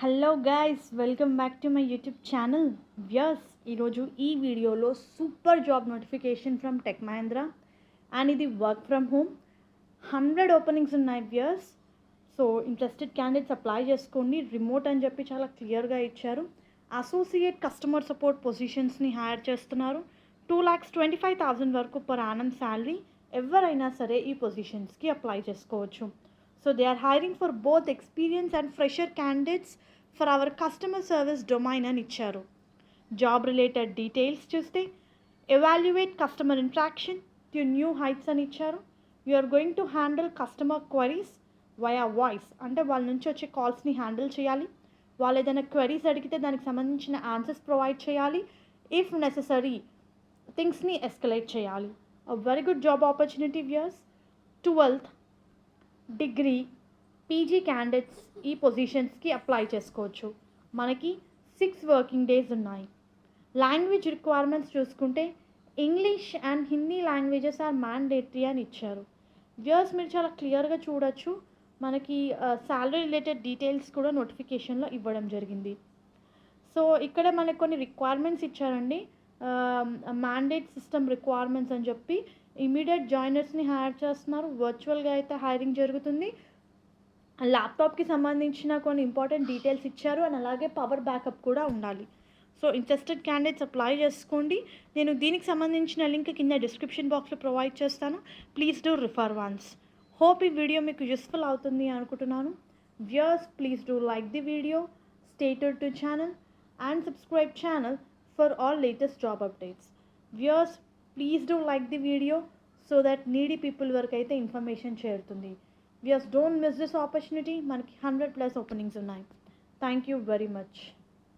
Hello guys, welcome back to my YouTube channel. ఈరోజు ఈ వీడియోలో super job notification from Tech Mahindra and ఇది work from home 100 openings ఉన్నాయి viewers. So interested candidates apply చేసుకోండి. Remote అని చెప్పి చాలా క్లియర్గా ఇచ్చారు. అసోసియేట్ కస్టమర్ సపోర్ట్ పొజిషన్స్ని హైర్ చేస్తున్నారు. 2,25,000 వరకు పర్ యానం శాలరీ. ఎవరైనా సరే ఈ పొజిషన్స్కి అప్లై చేసుకోవచ్చు. So they are hiring for both experienced and fresher candidates for our customer service domain అని ఇచ్చారు. జాబ్ రిలేటెడ్ డీటెయిల్స్ చూస్తే evaluate customer interaction to new heights అని ఇచ్చారు. You are going to handle customer queries via voice, అంటే వాళ్ళ నుంచి వచ్చే కాల్స్ని handle చేయాలి. వాళ్ళు ఏదైనా క్వరీస్ అడిగితే దానికి సంబంధించిన ఆన్సర్స్ ప్రొవైడ్ చేయాలి. ఇఫ్ నెససరీ థింగ్స్ని ఎస్కలేట్ చేయాలి. A very good job opportunity viewers. 12th degree PG candidates ఈ పొజిషన్స్కి అప్లై చేసుకోవచ్చు. మనకి 6 వర్కింగ్ డేస్ ఉన్నాయి. లాంగ్వేజ్ రిక్వైర్మెంట్స్ చూసుకుంటే English and Hindi languages are mandatory అని ఇచ్చారు. వ్యూయర్స్ మీరు చాలా క్లియర్గా చూడొచ్చు, మనకి శాలరీ రిలేటెడ్ డీటెయిల్స్ కూడా నోటిఫికేషన్లో ఇవ్వడం జరిగింది. సో ఇక్కడ మనకు కొన్ని రిక్వైర్మెంట్స్ ఇచ్చారండి. మ్యాండేట్ సిస్టమ్ రిక్వైర్మెంట్స్ అని చెప్పి ఇమీడియట్ జాయినర్స్ని హైర్ చేస్తున్నారు. వర్చువల్గా అయితే హైరింగ్ జరుగుతుంది. ల్యాప్టాప్కి సంబంధించిన కొన్ని ఇంపార్టెంట్ డీటెయిల్స్ ఇచ్చారు అండ్ అలాగే పవర్ బ్యాకప్ కూడా ఉండాలి. సో ఇంట్రెస్టెడ్ క్యాండిడేట్స్ అప్లై చేసుకోండి. నేను దీనికి సంబంధించిన లింక్ కింద డిస్క్రిప్షన్ బాక్స్లో ప్రొవైడ్ చేస్తాను. Please do refer once. Hope ఈ వీడియో మీకు యూస్ఫుల్ అవుతుంది అనుకుంటున్నాను. Viewers please do like the video, stay tuned to channel and subscribe channel for all latest job updates. Viewers, please do like the video so that needy people వరకు అయితే information చేరుతుంది. Viewers, don't miss this opportunity. మనకి 100+ openings ఉన్నాయి. Thank you very much.